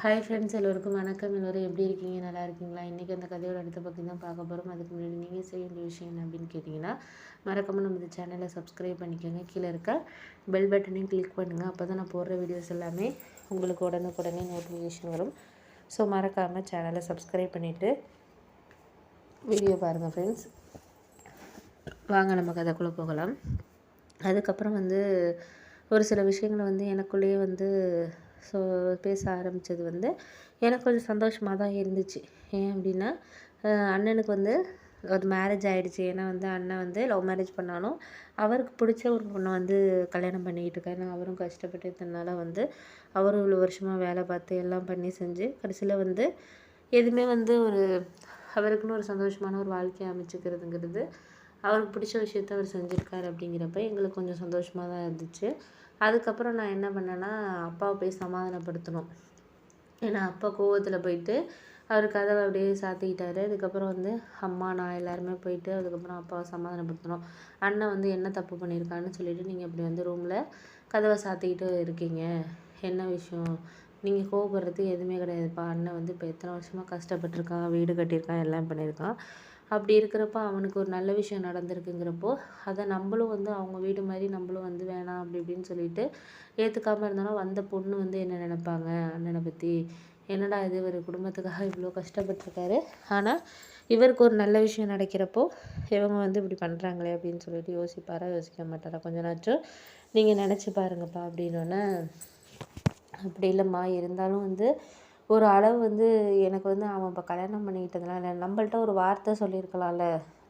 Hi friends, எல்லோருக்கும் வணக்கம். எல்லோரும் எப்படி இருக்கீங்க? நல்லா இருக்கீங்களா? இன்றைக்கி அந்த கதையோட அடுத்த பற்றி தான் பார்க்க போகிறோம். அதுக்கு முன்னாடி நீங்கள் செய்ய வேண்டிய விஷயம் என்ன அப்படின்னு கேட்டிங்கன்னா, மறக்காமல் நம்ம இந்த சேனலை சப்ஸ்கிரைப் பண்ணிக்கோங்க. கீழே இருக்க பெல் பட்டனையும் கிளிக் பண்ணுங்கள். அப்போ தான் நான் போடுற வீடியோஸ் எல்லாமே உங்களுக்கு உடனுக்குடனே நோட்டிஃபிகேஷன் வரும். ஸோ மறக்காமல் சேனலை சப்ஸ்கிரைப் பண்ணிவிட்டு வீடியோ பாருங்கள் ஃப்ரெண்ட்ஸ். வாங்க நம்ம கதைக்குள்ளே போகலாம். அதுக்கப்புறம் ஒரு சில விஷயங்களை எனக்குள்ளேயே ஸோ பேச ஆரம்பித்தது எனக்கு கொஞ்சம் சந்தோஷமாக தான் இருந்துச்சு. ஏன் அப்படின்னா, அண்ணனுக்கு ஒரு மேரேஜ் ஆகிடுச்சு. ஏன்னா அண்ணன் லவ் மேரேஜ் பண்ணாலும் அவருக்கு பிடிச்ச ஒரு பொண்ணை கல்யாணம் பண்ணிக்கிட்டு இருக்காரு. ஏன்னா அவரும் கஷ்டப்பட்டு இத்தனால அவரும் இவ்வளோ வருஷமாக வேலை பார்த்து எல்லாம் பண்ணி செஞ்சு கடைசியில் எதுவுமே ஒரு அவருக்குன்னு ஒரு சந்தோஷமான ஒரு வாழ்க்கையை அமைச்சிக்கிறதுங்கிறது அவருக்கு பிடிச்ச விஷயத்த அவர் செஞ்சுருக்காரு. அப்படிங்கிறப்ப எங்களுக்கு கொஞ்சம் சந்தோஷமாக தான் இருந்துச்சு. அதுக்கப்புறம் நான் என்ன பண்ணேன்னா, அப்பாவை போய் சமாதானப்படுத்தணும். ஏன்னா அப்பா கோவத்தில் போயிட்டு அவர் கதவை அப்படியே சாத்திக்கிட்டாரு. அதுக்கப்புறம் அம்மா நான் எல்லாருமே போயிட்டு அதுக்கப்புறம் அப்பாவை சமாதானப்படுத்தணும். அண்ணன் என்ன தப்பு பண்ணியிருக்கான்னு சொல்லிட்டு நீங்கள் இப்படி ரூமில் கதவை சாத்திக்கிட்டு இருக்கீங்க, என்ன விஷயம்? நீங்கள் கோவப்படுறது எதுவுமே கிடையாதுப்பா. அண்ணன் இப்போ எத்தனை வருஷமாக கஷ்டப்பட்டுருக்கான், வீடு கட்டியிருக்கான், எல்லாம் பண்ணியிருக்கான். அப்படி இருக்கிறப்ப அவனுக்கு ஒரு நல்ல விஷயம் நடந்திருக்குங்கிறப்போ அதை நம்மளும் அவங்க வீடு மாதிரி நம்மளும் வேணாம் அப்படி இப்படின்னு சொல்லிட்டு ஏற்றுக்காமல் இருந்தாலும் வந்த பொண்ணு என்ன நினைப்பாங்க அண்ணனை பற்றி? என்னடா இது, ஒரு குடும்பத்துக்காக இவ்வளோ கஷ்டப்பட்டுருக்காரு, ஆனால் இவருக்கு ஒரு நல்ல விஷயம் நடக்கிறப்போ இவங்க இப்படி பண்ணுறாங்களே அப்படின்னு சொல்லிட்டு யோசிப்பாரா யோசிக்க மாட்டாரா? கொஞ்ச நாச்சும் நீங்கள் நினச்சி பாருங்கப்பா அப்படின்னோடனே, அப்படி இல்லைம்மா, இருந்தாலும் ஒரு அளவு எனக்கு அவன் இப்போ கல்யாணம் பண்ணிக்கிட்டதுனால நம்மள்ட்ட ஒரு வார்த்தை சொல்லியிருக்கலாம்ல.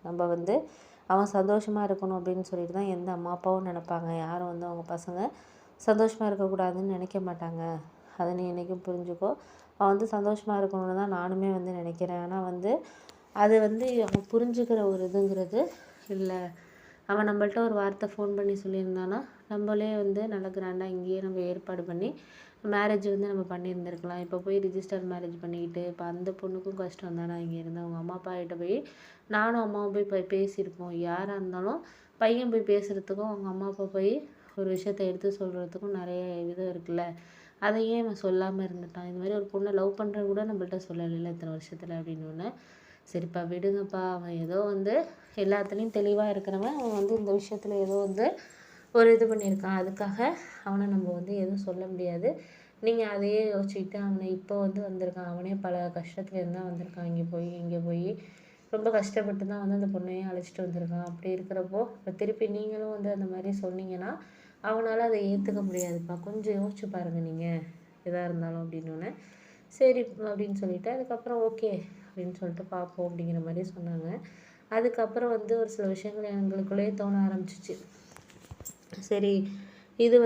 நம்ம அவன் சந்தோஷமாக இருக்கணும் அப்படின்னு சொல்லிட்டு தான் எந்த அம்மா அப்பாவும் நினைப்பாங்க. யாரும் அவங்க பசங்க சந்தோஷமாக இருக்கக்கூடாதுன்னு நினைக்க மாட்டாங்க. அதை நீ என்றைக்கும் புரிஞ்சுக்கோ. அவன் சந்தோஷமாக இருக்கணும்னு தான் நானுமே நினைக்கிறேன். ஆனால் அது அவன் புரிஞ்சுக்கிற ஒரு இதுங்கிறது இல்லை. அவன் நம்மள்ட்ட ஒரு வார்த்தை ஃபோன் பண்ணி சொல்லியிருந்தானா நம்மளே நல்லா கிராண்டாக இங்கேயே நம்ம ஏற்பாடு பண்ணி மேரேஜ் நம்ம பண்ணியிருந்துருக்கலாம். இப்போ போய் ரிஜிஸ்டர் மேரேஜ் பண்ணிக்கிட்டு இப்போ அந்த பொண்ணுக்கும் கஷ்டம் தானே. இங்கே இருந்து அவங்க அம்மா அப்பா கிட்ட போய் நானும் அம்மாவும் போய் பேசியிருப்போம். யாராக இருந்தாலும் பையன் போய் பேசுகிறதுக்கும் அவங்க அம்மா அப்பா போய் ஒரு விஷயத்த எடுத்து சொல்கிறதுக்கும் நிறைய விதம் இருக்குல்ல. அதை ஏன் அவன் சொல்லாமல் இருந்துட்டான்? இது மாதிரி ஒரு பொண்ணை லவ் பண்ணுறது கூட நம்மள்ட்ட சொல்லலைல்ல இத்தனை வருஷத்தில் அப்படின்னு. சரிப்பா விடுங்கப்பா, அவன் ஏதோ எல்லாத்துலேயும் தெளிவாக இருக்கிறவன். அவன் இந்த விஷயத்தில் ஏதோ ஒரு இது பண்ணியிருக்கான். அதுக்காக அவனை நம்ம எதுவும் சொல்ல முடியாது. நீங்கள் அதையே யோசிச்சுக்கிட்டு அவனை இப்போ வந்திருக்கான். அவனே பல கஷ்டத்துலேருந்து தான் வந்திருக்கான். இங்கே போய் ரொம்ப கஷ்டப்பட்டு தான் அந்த பொண்ணையும் அழைச்சிட்டு வந்திருக்கான். அப்படி இருக்கிறப்போ இப்போ திருப்பி நீங்களும் அந்த மாதிரி சொன்னீங்கன்னா அவனால் அதை ஏற்றுக்க முடியாதுப்பா. கொஞ்சம் யோசிச்சு பாருங்கள் நீங்கள் எதாக இருந்தாலும் அப்படின்னோடனே, சரி அப்படின்னு சொல்லிவிட்டு அதுக்கப்புறம் ஓகே அப்படின்னு சொல்லிட்டு பார்ப்போம் அப்படிங்கிற மாதிரி சொன்னாங்க. அதுக்கப்புறம் ஒரு சில விஷயங்கள் எங்களுக்குள்ளேயே தோண ஆரம்பிச்சிச்சு. சரி, இது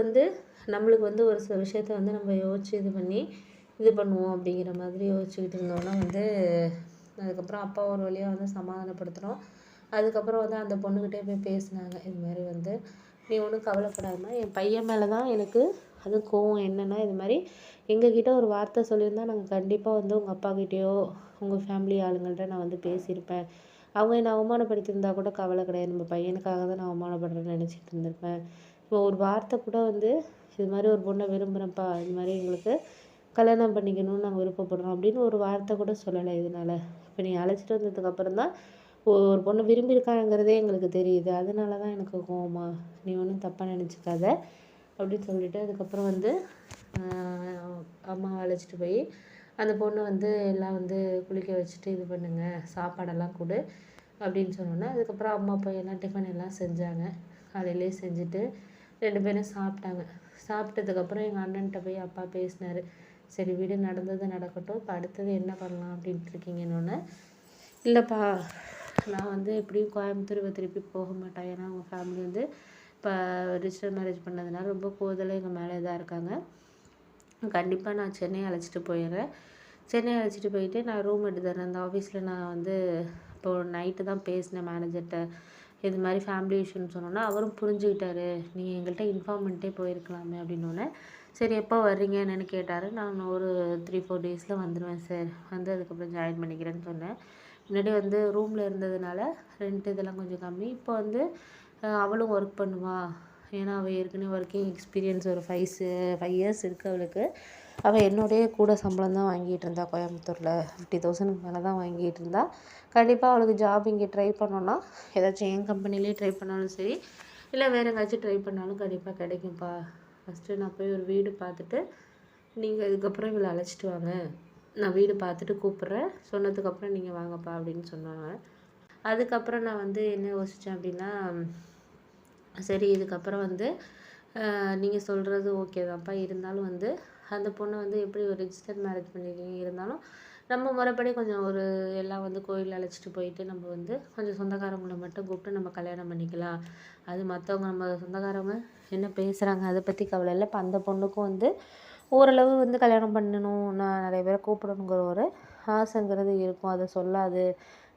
நம்மளுக்கு ஒரு சில விஷயத்த நம்ம யோசித்து இது பண்ணி இது பண்ணுவோம் அப்படிங்கிற மாதிரி யோசிச்சுக்கிட்டு இருந்தோன்னா அதுக்கப்புறம் அப்பா ஒரு வழியாக சமாதானப்படுத்துகிறோம். அதுக்கப்புறம் அந்த பொண்ணுக்கிட்டே போய் பேசினாங்க. இது மாதிரி நீ ஒன்றும் கவலைப்படாமல், என் பையன் மேலே தான் எனக்கு அதுவும் கோவம். என்னென்னா இது மாதிரி எங்ககிட்ட ஒரு வார்த்தை சொல்லியிருந்தா நாங்கள் கண்டிப்பாக உங்கள் அப்பாக்கிட்டேயோ உங்கள் ஃபேமிலி ஆளுங்கள்ட்ட நான் பேசியிருப்பேன். அவங்க என்னை அவமானப்படுத்தியிருந்தா கூட கவலை கிடையாது. நம்ம பையனுக்காக தான் நான் அவமானப்படுறேன்னு நினச்சிட்டு இருந்திருப்பேன். இப்போ ஒரு வார்த்தை கூட இது மாதிரி ஒரு பொண்ணை விரும்புகிறேன்ப்பா, இது மாதிரி எங்களுக்கு கல்யாணம் பண்ணிக்கணும்னு நாங்கள் விருப்பப்படுறோம் அப்படின்னு ஒரு வார்த்தை கூட சொல்லலை. இதனால் இப்போ நீ அழைச்சிட்டு வந்ததுக்கப்புறம் தான் ஒரு பொண்ணு விரும்பியிருக்காங்கிறதே எங்களுக்கு தெரியுது. அதனால தான் எனக்கு கோவமா, நீ ஒன்றும் தப்பாக நினச்சிக்காத அப்படின்னு சொல்லிட்டு அதுக்கப்புறம் அம்மாவை அழைச்சிட்டு போய் அந்த பொண்ணு எல்லாம் குளிக்க வச்சுட்டு இது பண்ணுங்க, சாப்பாடெல்லாம் கொடு அப்படின்னு சொன்னோன்னே அதுக்கப்புறம் அம்மா அப்பா எல்லாம் டிஃபன் எல்லாம் செஞ்சாங்க. காலையிலே செஞ்சுட்டு 2 பேரும் சாப்பிட்டாங்க. சாப்பிட்டதுக்கப்புறம் எங்கள் அண்ணன்கிட்ட போய் அப்பா பேசினார். சரி வீடு நடந்தது நடக்கட்டும், இப்போ அடுத்தது என்ன பண்ணலாம் அப்படின்ட்டு இருக்கீங்கன்னொன்னே, இல்லைப்பா நான் எப்படியும் கோயம்புத்தூர் திருப்பி போக மாட்டேன். ஏன்னா அவங்க ஃபேமிலி இப்போ ரிஜிஸ்டர் மேரேஜ் பண்ணதுனால ரொம்ப போதலை எங்கள் மேலே இதாக இருக்காங்க. கண்டிப்பாக நான் சென்னை அழைச்சிட்டு போயிடுறேன். சென்னை அழைச்சிட்டு போயிட்டு நான் ரூம் எடுத்து தரேன். அந்த ஆஃபீஸில் நான் இப்போ நைட்டு தான் பேசினேன் மேனேஜர்கிட்ட. இது மாதிரி ஃபேமிலி இஷ்யூன்னு சொன்னோன்னா அவரும் புரிஞ்சுக்கிட்டாரு. நீங்கள் எங்கள்கிட்ட இன்ஃபார்ம் பண்ணிட்டே போயிருக்கலாமே அப்படின்னோடனே, சரி எப்போ வர்றீங்க என்னென்னு கேட்டார். நான் ஒரு 3-4 டேஸில் வந்துடுவேன் சார், அதுக்கப்புறம் ஜாயின் பண்ணிக்கிறேன்னு சொன்னேன். முன்னாடி ரூமில் இருந்ததுனால ரெண்ட் இதெல்லாம் கொஞ்சம் கம்மி. இப்போ அவளும் ஒர்க் பண்ணுவா. ஏன்னா அவள் ஏற்கனவே ஒர்க்கிங் எக்ஸ்பீரியன்ஸ் ஒரு 5 இயர்ஸ் இருக்குது அவளுக்கு. அவள் என்னோடய கூட சம்பளம் தான் வாங்கிட்டு இருந்தா கோயம்புத்தூரில் 50,000 மேலே தான் வாங்கிட்டு இருந்தா. கண்டிப்பாக அவளுக்கு ஜாப் இங்கே ட்ரை பண்ணோன்னா ஏதாச்சும் என் கம்பெனிலே ட்ரை பண்ணாலும் சரி, இல்லை வேறு எங்கேயாச்சும் ட்ரை பண்ணாலும் கண்டிப்பாக கிடைக்கும்ப்பா. ஃபஸ்ட்டு நான் போய் ஒரு வீடு பார்த்துட்டு நீங்கள் இதுக்கப்புறம் இவளை அழைச்சிட்டு வாங்க, நான் வீடு பார்த்துட்டு கூப்பிட்றேன், சொன்னதுக்கப்புறம் நீங்கள் வாங்கப்பா அப்படின்னு சொன்னாங்க. அதுக்கப்புறம் நான் வந்து என்ன யோசித்தேன் அப்படின்னா, சரி இதுக்கப்புறம் வந்து நீங்கள் சொல்கிறது ஓகே தான்ப்பா, இருந்தாலும் வந்து அந்த பொண்ணை வந்து எப்படி ஒரு ரிஜிஸ்டர் மேரேஜ் பண்ணியிருக்கீங்க, இருந்தாலும் நம்ம முறைப்படி கொஞ்சம் ஒரு எல்லாம் வந்து கோயில் அழைச்சிட்டு போயிட்டு நம்ம வந்து கொஞ்சம் சொந்தக்காரங்களை மட்டும் கூப்பிட்டு நம்ம கல்யாணம் பண்ணிக்கலாம். அது மற்றவங்க நம்ம சொந்தக்காரங்க என்ன பேசுகிறாங்க அதை பற்றி கவலை இல்லை. இப்போ அந்த பொண்ணுக்கும் வந்து ஓரளவு வந்து கல்யாணம் பண்ணணும், நான் நிறைய பேரை கூப்பிடணுங்கிற ஒரு ஆசைங்கிறது இருக்கும். அதை சொல்லாது.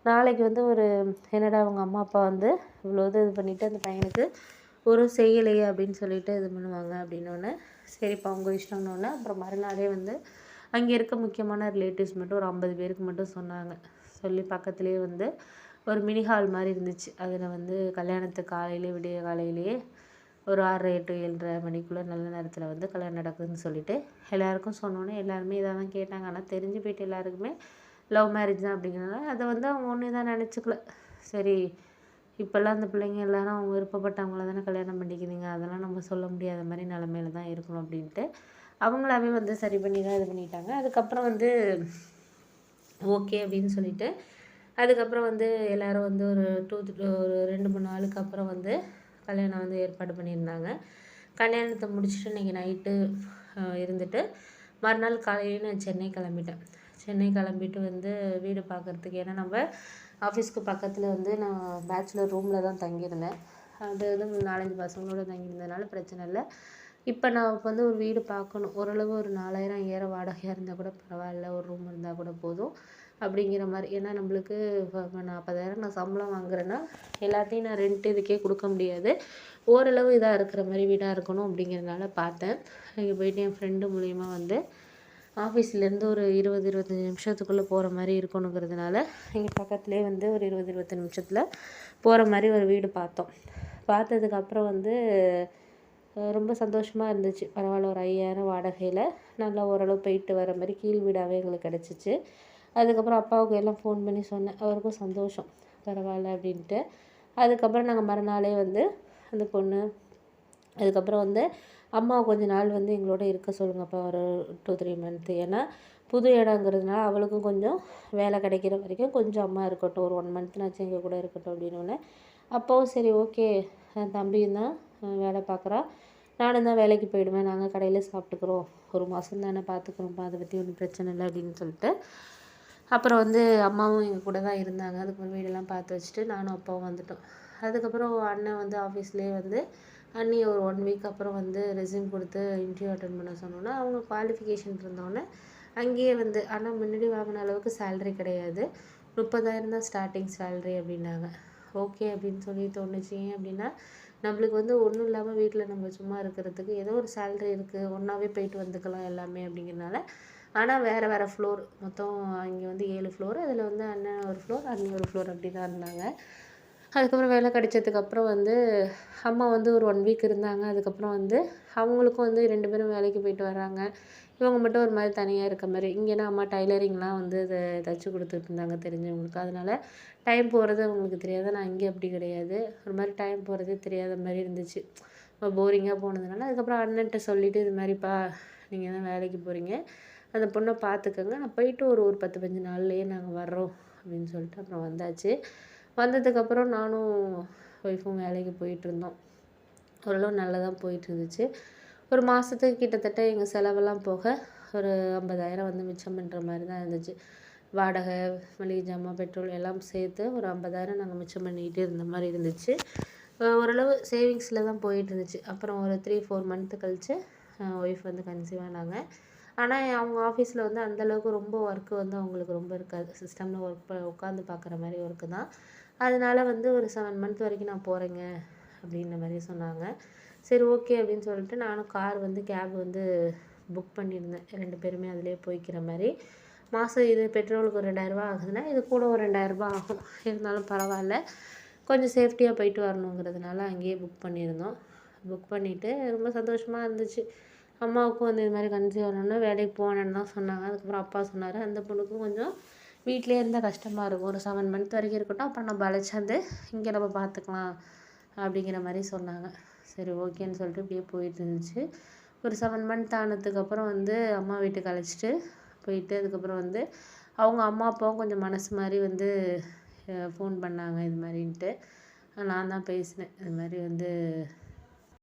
நாளைக்கு வந்து ஒரு என்னடா அவங்க அம்மா அப்பா வந்து இவ்வளோ இது பண்ணிவிட்டு அந்த பையனுக்கு ஒரு செய்யலையே அப்படின்னு சொல்லிட்டு இது பண்ணுவாங்க அப்படின்னோடனே, சரிப்பா உங்கள் இஷ்டம்னோடனே அப்புறம் மறுநாளே வந்து அங்கே இருக்க முக்கியமான ரிலேட்டிவ்ஸ் மட்டும் ஒரு 50 பேருக்கு மட்டும் சொன்னாங்க. சொல்லி பக்கத்துலேயே வந்து ஒரு மினி ஹால் மாதிரி இருந்துச்சு. அதில் வந்து கல்யாணத்துக்கு காலையிலே விடிய காலையிலேயே ஒரு 6:30 8 7:30 மணிக்குள்ளே நல்ல நேரத்தில் வந்து கல்யாணம் நடக்குதுன்னு சொல்லிட்டு எல்லாருக்கும் சொன்னோன்னே எல்லாருமே இதாக தான் கேட்டாங்க. ஆனால் தெரிஞ்சு போயிட்டு எல்லாருக்குமே லவ் மேரேஜ் தான் அப்படிங்கிறனால அதை வந்து அவங்க ஒன்று தான் நினச்சிக்கல. சரி இப்போல்லாம் அந்த பிள்ளைங்க எல்லாரும் அவங்க விருப்பப்பட்டவங்கள தானே கல்யாணம் பண்ணிக்குதுங்க, அதெல்லாம் நம்ம சொல்ல முடியாத மாதிரி நிலமையில தான் இருக்கணும் அப்படின்ட்டு அவங்களாவே வந்து சரி பண்ணி தான் இது பண்ணிட்டாங்க. அதுக்கப்புறம் வந்து ஓகே அப்படின்னு சொல்லிட்டு அதுக்கப்புறம் வந்து எல்லோரும் வந்து ஒரு ஒரு 2-3 நாளுக்கு அப்புறம் வந்து கல்யாணம் வந்து ஏற்பாடு பண்ணியிருந்தாங்க. கல்யாணத்தை முடிச்சுட்டு இன்றைக்கி நைட்டு இருந்துட்டு மறுநாள் காலையிலே நான் சென்னை கிளம்பிட்டேன். சென்னை கிளம்பிட்டு வந்து வீடு பார்க்குறதுக்கு, ஏன்னா நம்ம ஆஃபீஸ்க்கு பக்கத்தில் வந்து நான் பேச்சுலர் ரூமில் தான் தங்கியிருந்தேன். அது வந்து 4-5 பசங்களோட தங்கியிருந்ததுனால பிரச்சனை இல்லை. இப்போ நான் வந்து ஒரு வீடு பார்க்கணும். ஓரளவு ஒரு 4000 5000 வாடகையாக இருந்தால் கூட பரவாயில்ல, ஒரு ரூம் இருந்தால் கூட போதும் அப்படிங்கிற மாதிரி. ஏன்னா நம்மளுக்கு இப்போ 40,000 நான் சம்பளம் வாங்குறேன்னா எல்லாத்தையும் நான் ரெண்ட் இதுக்கே கொடுக்க முடியாது. ஓரளவு இதாக இருக்கிற மாதிரி வீடாக இருக்கணும் அப்படிங்கிறதுனால பார்த்தேன். இங்கே போயிட்டு என் ஃப்ரெண்டு மூலிமா வந்து ஆஃபீஸ்லேருந்து ஒரு 20-25 நிமிஷத்துக்குள்ளே போகிற மாதிரி இருக்கணுங்கிறதுனால இங்கே பக்கத்துலேயே வந்து ஒரு 20-25 நிமிஷத்தில் போகிற மாதிரி ஒரு வீடு பார்த்தோம். பார்த்ததுக்கப்புறம் வந்து ரொம்ப சந்தோஷமாக இருந்துச்சு. பரவாயில்ல, ஒரு 5000 வாடகையில் நல்லா ஓரளவு போயிட்டு வர மாதிரி கீழ் வீடாகவே எங்களுக்கு கிடச்சிச்சு. அதுக்கப்புறம் அப்பாவுக்கு எல்லாம் ஃபோன் பண்ணி சொன்னேன். அவருக்கும் சந்தோஷம், பரவாயில்ல அப்படின்ட்டு. அதுக்கப்புறம் நாங்கள் மறுநாளே வந்து அந்த பொண்ணு அதுக்கப்புறம் வந்து அம்மாவை கொஞ்ச நாள் வந்து எங்களோட இருக்க சொல்லுங்கப்பா, ஒரு 2-3 மந்த்து. ஏன்னா புது இடங்கிறதுனால அவளுக்கும் கொஞ்சம் வேலை கிடைக்கிற வரைக்கும் கொஞ்சம் அம்மா இருக்கட்டும், ஒரு 1 மந்த்னாச்சும் எங்கள் கூட இருக்கட்டும் அப்படின்னோடனே அப்பாவும் சரி ஓகே, தம்பியும் தான் வேலை பார்க்குறா, நானும் தான் வேலைக்கு போயிடுவேன், நாங்கள் கடையில் சாப்பிட்டுக்குறோம், ஒரு மாதம் தானே பார்த்துக்குறோம்ப்பா, அதை பற்றி ஒன்றும் பிரச்சனை இல்லை அப்படின்னு சொல்லிட்டு அப்புறம் வந்து அம்மாவும் எங்கள் கூட தான் இருந்தாங்க. அதுக்கப்புறம் வீடெல்லாம் பார்த்து வச்சுட்டு நானும் அப்பாவும் வந்துட்டோம். அதுக்கப்புறம் அண்ணன் வந்து ஆஃபீஸ்லேயே வந்து அண்ணி ஒரு 1 வீக் அப்புறம் வந்து ரெஸ்யூம் கொடுத்து இன்டர்வியூ அட்டன் பண்ண சொன்னோன்னா அவங்க குவாலிஃபிகேஷன் இருந்தோடனே அங்கேயே வந்து, ஆனால் முன்னாடி வாங்கின அளவுக்கு சேலரி கிடையாது, 30,000 தான் ஸ்டார்டிங் சேலரி அப்படின்னாங்க. ஓகே அப்படின்னு சொல்லி தோணுச்சு. ஏன் அப்படின்னா நம்மளுக்கு வந்து ஒன்றும் இல்லாமல் வீட்டில் நம்ம சும்மா இருக்கிறதுக்கு ஏதோ ஒரு சேலரி இருக்குது, ஒன்றாவே போயிட்டு வந்துக்கலாம் எல்லாமே அப்படிங்கிறனால. ஆனால் வேறு வேறு ஃப்ளோர், மொத்தம் இங்கே வந்து 7 ஃப்ளோர், அதில் வந்து அண்ணன் ஒரு ஃப்ளோர் அண்ணி ஒரு ஃப்ளோர் அப்படி தான் இருந்தாங்க. அதுக்கப்புறம் வேலை கிடைச்சதுக்கப்புறம் வந்து அம்மா வந்து ஒரு 1 வீக் இருந்தாங்க. அதுக்கப்புறம் வந்து அவங்களுக்கும் வந்து 2 பேரும் வேலைக்கு போயிட்டு வராங்க. இவங்க மட்டும் ஒரு மாதிரி தனியாக இருக்க மாதிரி. இங்கேனா அம்மா டைலரிங்லாம் வந்து இதை தைச்சி கொடுத்துட்டு இருந்தாங்க தெரிஞ்சவங்களுக்கு. அதனால் டைம் போகிறது அவங்களுக்கு தெரியாது. நான் இங்கே அப்படி கிடையாது, ஒரு மாதிரி டைம் போகிறதே தெரியாத மாதிரி இருந்துச்சு. போரிங்காக போனதுனால அதுக்கப்புறம் அண்ணன்ட்ட சொல்லிவிட்டு, இது மாதிரிப்பா நீங்கள் தான் வேலைக்கு போகிறீங்க, அந்த பொண்ணை பார்த்துக்கங்க, நான் போயிட்டு ஒரு 10-15 நாள்லேயே நாங்கள் வர்றோம் அப்படின்னு சொல்லிட்டு அப்புறம் வந்தாச்சு. வந்ததுக்கப்புறம் நானும் ஒய்ஃபும் வேலைக்கு போயிட்டுருந்தோம். ஓரளவு நல்லா தான் போயிட்டுருந்துச்சு. ஒரு மாதத்துக்கு கிட்டத்தட்ட எங்கள் செலவெல்லாம் போக ஒரு 50,000 வந்து மிச்சம் பண்ணுற மாதிரி தான் இருந்துச்சு. வாடகை, மளிகை ஜாமான், பெட்ரோல் எல்லாம் சேர்த்து ஒரு 50,000 நாங்கள் மிச்சம் பண்ணிக்கிட்டே இருந்த மாதிரி இருந்துச்சு. ஓரளவு சேவிங்ஸில் தான் போயிட்டுருந்துச்சு. அப்புறம் ஒரு 3-4 மந்த்து கழித்து ஒய்ஃப் வந்து கன்சீவ் ஆனாங்க. ஆனால் அவங்க ஆஃபீஸில் வந்து அந்தளவுக்கு ரொம்ப ஒர்க்கு வந்து அவங்களுக்கு ரொம்ப இருக்காது. சிஸ்டமில் உட்காந்து பார்க்குற மாதிரி ஒர்க்கு தான். அதனால வந்து ஒரு 7 மந்த் வரைக்கும் நான் போகிறேங்க அப்படின்ற மாதிரி சொன்னாங்க. சரி ஓகே அப்படின்னு சொல்லிட்டு நானும் கார் வந்து கேப் வந்து புக் பண்ணியிருந்தேன். 2 பேருமே அதிலே போய்க்கிற மாதிரி. மாதம் இது பெட்ரோலுக்கு ஒரு 2000 ஆகுதுன்னா இது கூட ஒரு 2000 ஆகும். இருந்தாலும் பரவாயில்ல, கொஞ்சம் சேஃப்டியாக போயிட்டு வரணுங்கிறதுனால அங்கேயே புக் பண்ணியிருந்தோம். புக் பண்ணிவிட்டு ரொம்ப சந்தோஷமாக இருந்துச்சு. அம்மாவுக்கும் வந்து இது மாதிரி கன்சீவ் ஆனோன்னா வேலைக்கு போனேன்னு தான் சொன்னாங்க. அதுக்கப்புறம் அப்பா சொன்னார், அந்த பொண்ணுக்கும் கொஞ்சம் வீட்டிலே இருந்தால் கஷ்டமாக இருக்கும், ஒரு 7 மந்த் வரைக்கும் இருக்கட்டும், அப்புறம் நம்ம அழைச்சாந்து இங்கே நம்ம பார்த்துக்கலாம் அப்படிங்கிற மாதிரி சொன்னாங்க. சரி ஓகேன்னு சொல்லிட்டு இப்படியே போயிட்டு இருந்துச்சு. ஒரு 7 மந்த் ஆனதுக்கப்புறம் வந்து அம்மா வீட்டுக்கு அழைச்சிட்டு போயிட்டு, அதுக்கப்புறம் வந்து அவங்க அம்மா அப்பாவும் கொஞ்சம் மனசு மாதிரி வந்து ஃபோன் பண்ணாங்க இது மாதிரின்ட்டு. நான் தான் பேசினேன், இது மாதிரி வந்து